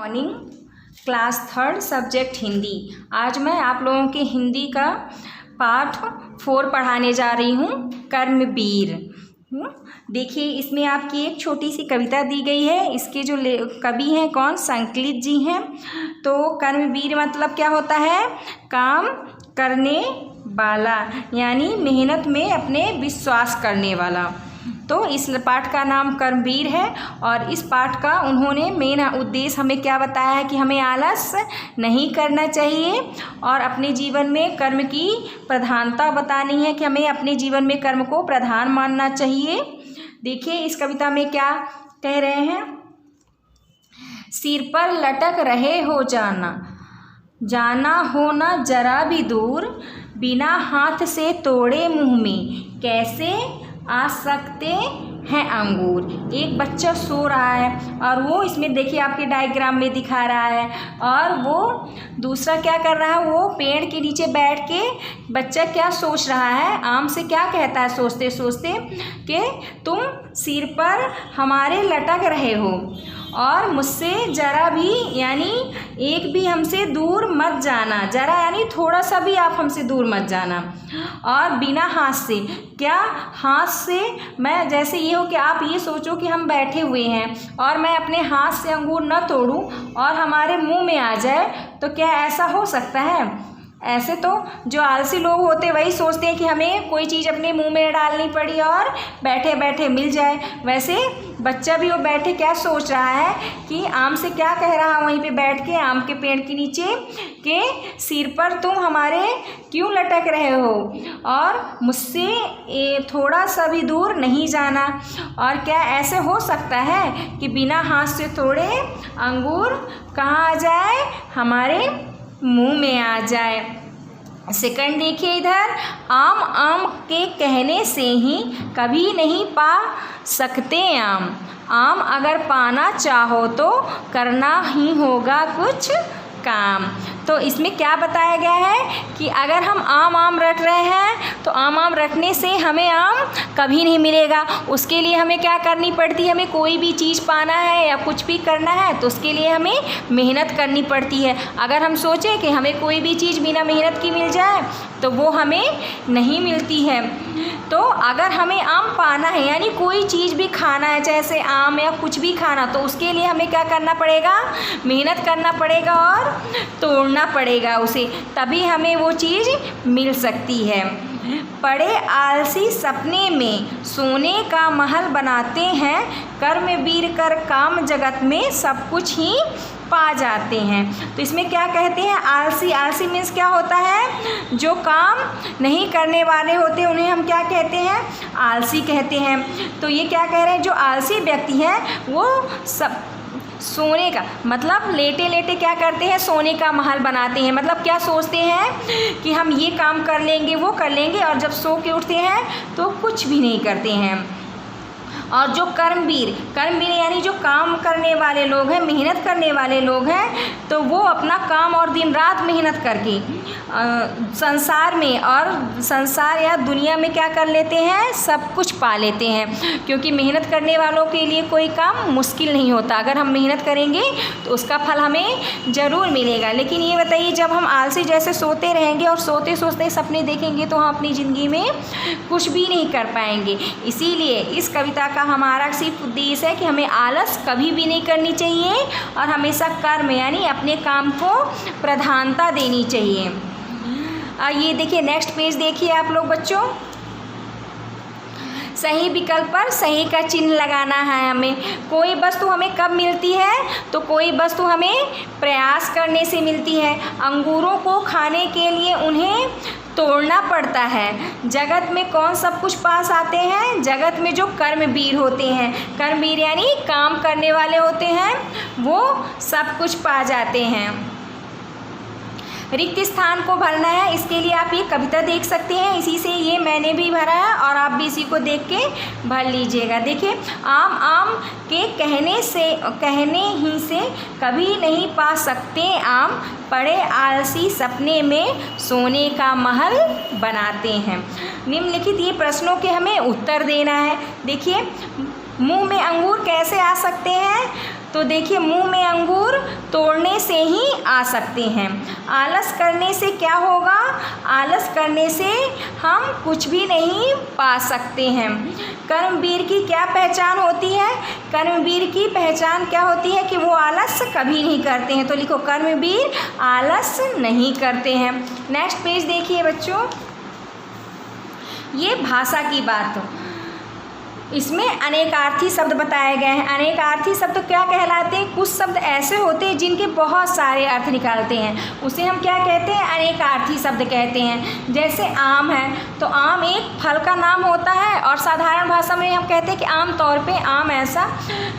Morning class 3 subject Hindi. आज मैं आप लोगों के हिंदी का पाठ 4 पढ़ाने जा रही हूँ, कर्मवीर। देखिए, इसमें आपकी एक छोटी सी कविता दी गई है। इसके जो कवि हैं कौन? संकलित जी हैं। तो कर्मवीर मतलब क्या होता है? काम करने वाला, यानी मेहनत में अपने विश्वास करने वाला। तो इस पाठ का नाम कर्मवीर है। और इस पाठ का उन्होंने मेन उद्देश्य हमें क्या बताया है कि हमें आलस नहीं करना चाहिए और अपने जीवन में कर्म की प्रधानता बतानी है कि हमें अपने जीवन में कर्म को प्रधान मानना चाहिए। देखिए इस कविता में क्या कह रहे हैं। सिर पर लटक रहे हो जाना, जाना हो ना जरा भी दूर, बिना हाथ से तोड़े मुंह में कैसे आ सकते हैं अंगूर। एक बच्चा सो रहा है और वो इसमें देखिए आपके डायग्राम में दिखा रहा है, और वो दूसरा क्या कर रहा है, वो पेड़ के नीचे बैठ के बच्चा क्या सोच रहा है, आम से क्या कहता है सोचते सोचते कि तुम सिर पर हमारे लटक रहे हो और मुझसे ज़रा भी यानी एक भी हमसे दूर मत जाना। ज़रा यानी थोड़ा सा भी आप हमसे दूर मत जाना। और बिना हाथ से, क्या हाथ से मैं जैसे ये हो कि आप ये सोचो कि हम बैठे हुए हैं और मैं अपने हाथ से अंगूर न तोड़ूं और हमारे मुंह में आ जाए, तो क्या ऐसा हो सकता है? ऐसे तो जो आलसी लोग होते वही सोचते हैं कि हमें कोई चीज़ अपने मुंह में डालनी पड़ी और बैठे बैठे मिल जाए। वैसे बच्चा भी वो बैठे क्या सोच रहा है कि आम से क्या कह रहा है वहीं पे बैठ के आम के पेड़ के नीचे कि सिर पर तुम हमारे क्यों लटक रहे हो और मुझसे थोड़ा सा भी दूर नहीं जाना। और क्या ऐसे हो सकता है कि बिना हाथ से तोड़े अंगूर कहाँ आ जाए? हमारे मुंह में आ जाए। सेकंड देखिए इधर, आम आम के कहने से ही कभी नहीं पा सकते आम, आम अगर पाना चाहो तो करना ही होगा कुछ काम। तो इसमें क्या बताया गया है कि अगर हम आम रट रहे हैं तो आम रटने से हमें आम कभी नहीं मिलेगा। उसके लिए हमें क्या करनी पड़ती है, हमें कोई भी चीज़ पाना है या कुछ भी करना है तो उसके लिए हमें मेहनत करनी पड़ती है। अगर हम सोचें कि हमें कोई भी चीज़ बिना मेहनत की मिल जाए तो वो हमें नहीं मिलती है। तो अगर हमें आम पाना है यानी कोई चीज़ भी खाना है, जैसे आम या कुछ भी खाना, तो उसके लिए हमें क्या करना पड़ेगा? मेहनत करना पड़ेगा और तोड़ना पड़ेगा उसे, तभी हमें वो चीज़ मिल सकती है। पड़े आलसी सपने में सोने का महल बनाते हैं, कर्मवीर कर काम जगत में सब कुछ ही पा जाते हैं। तो इसमें क्या कहते हैं, आलसी, आलसी मीन्स क्या होता है? जो काम नहीं करने वाले होते उन्हें हम क्या कहते हैं? आलसी कहते हैं। तो ये क्या कह रहे हैं, जो आलसी व्यक्ति है वो सब सोने का मतलब लेटे लेटे क्या करते हैं? सोने का महल बनाते हैं। मतलब क्या सोचते हैं कि हम ये काम कर लेंगे वो कर लेंगे, और जब सो के उठते हैं तो कुछ भी नहीं करते हैं। और जो कर्मवीर, कर्मवीर यानी जो काम करने वाले लोग हैं, मेहनत करने वाले लोग हैं, तो वो अपना काम और दिन रात मेहनत करके संसार में और संसार या दुनिया में क्या कर लेते हैं? सब कुछ पा लेते हैं। क्योंकि मेहनत करने वालों के लिए कोई काम मुश्किल नहीं होता। अगर हम मेहनत करेंगे तो उसका फल हमें ज़रूर मिलेगा। लेकिन ये बताइए, जब हम आलसी जैसे सोते रहेंगे और सोते सोचते सपने देखेंगे तो हम अपनी ज़िंदगी में कुछ भी नहीं कर पाएंगे। इसीलिए इस कविता का हमारा सिर्फ उद्देश्य है कि हमें आलस कभी भी नहीं करनी चाहिए और हमेशा कर्म यानी अपने काम को प्रधानता देनी चाहिए। ये देखिए नेक्स्ट पेज देखिए आप लोग बच्चों। सही विकल्प पर सही का चिन्ह लगाना है हमें। कोई वस्तु हमें कब मिलती है? तो कोई वस्तु हमें प्रयास करने से मिलती है। अंगूरों को खाने के लिए उन्हें तोड़ना पड़ता है। जगत में कौन सब कुछ पास आते हैं? जगत में जो कर्मवीर होते हैं, कर्मवीर यानी काम करने वाले होते हैं, वो सब कुछ पा जाते हैं। रिक्त स्थान को भरना है, इसके लिए आप ये कविता देख सकते हैं। इसी से ये मैंने भी भरा है और आप भी इसी को देख के भर लीजिएगा। देखिए, आम आम के कहने ही से कभी नहीं पा सकते आम, पड़े आलसी सपने में सोने का महल बनाते हैं। निम्नलिखित ये प्रश्नों के हमें उत्तर देना है। देखिए, मुंह में अंगूर कैसे आ सकते हैं? तो देखिए मुंह में अंगूर तोड़ने से ही आ सकते हैं। आलस करने से क्या होगा? आलस करने से हम कुछ भी नहीं पा सकते हैं। कर्मवीर की क्या पहचान होती है? कर्मवीर की पहचान क्या होती है कि वो आलस कभी नहीं करते हैं। तो लिखो कर्मवीर आलस नहीं करते हैं। नेक्स्ट पेज देखिए बच्चों, ये भाषा की बात, इसमें अनेकार्थी शब्द बताए गए हैं। अनेकार्थी शब्द क्या कहलाते हैं? कुछ शब्द ऐसे होते हैं जिनके बहुत सारे अर्थ निकालते हैं, उसे हम क्या कहते हैं? अनेकार्थी शब्द कहते हैं। जैसे आम है, तो आम एक फल का नाम होता है और साधारण भाषा में हम कहते हैं कि आम तौर पे आम ऐसा,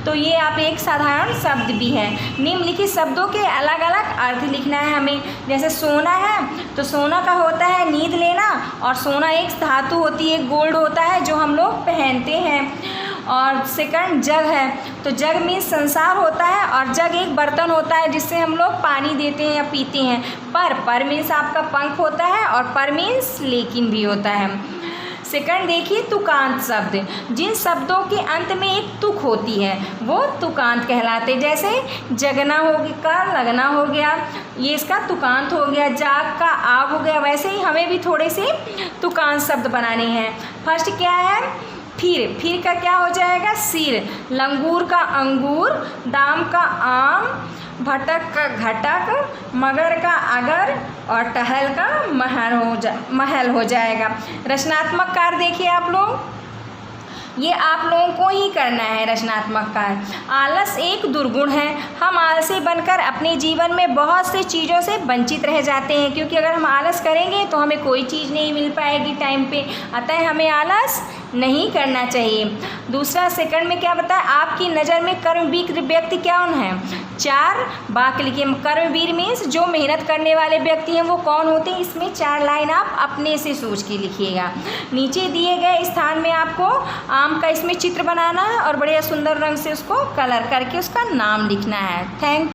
तो ये आप एक साधारण शब्द भी है। निम्नलिखित शब्दों के अलग अलग अर्थ लिखना है हमें। जैसे सोना है, तो सोना का होता है नींद लेना, और सोना एक धातु होती है, गोल्ड होता है जो हम लोग पहनते हैं। और सेकंड जग है, तो जग मीन्स संसार होता है, और जग एक बर्तन होता है जिससे हम लोग पानी देते हैं या पीते हैं। पर मीन्स आपका पंख होता है, और पर मीन्स लेकिन भी होता है। सेकंड देखिए तुकांत शब्द, जिन शब्दों के अंत में एक तुक होती है वो तुकांत कहलाते। जैसे जगना हो गया, लगना हो गया, ये इसका तुकांत हो गया। जाग का आग हो गया। वैसे ही हमें भी थोड़े से तुकांत शब्द बनाने हैं। फर्स्ट क्या है? फिर का क्या हो जाएगा? सिर। लंगूर का अंगूर, दाम का आम, भटक का घटक, मगर का अगर, और टहल का महल हो जाएगा। रचनात्मक कार्य देखिए आप लोग, ये आप लोगों को ही करना है रचनात्मक कार्य। आलस एक दुर्गुण है। हम आलसी बनकर अपने जीवन में बहुत से चीज़ों से वंचित रह जाते हैं, क्योंकि अगर हम आलस करेंगे तो हमें कोई चीज़ नहीं मिल पाएगी टाइम पे। अतः हमें आलस नहीं करना चाहिए। दूसरा सेकंड में क्या बताया? आपकी नज़र में कर्मवीर व्यक्ति कौन है? 4 वाक्य लिखिए। कर्मवीर मीन्स जो मेहनत करने वाले व्यक्ति हैं वो कौन होते हैं? इसमें 4 लाइन आप अपने से सोच के लिखिएगा। नीचे दिए गए स्थान में आपको आम का इसमें चित्र बनाना है और बढ़िया सुंदर रंग से उसको कलर करके उसका नाम लिखना है। थैंक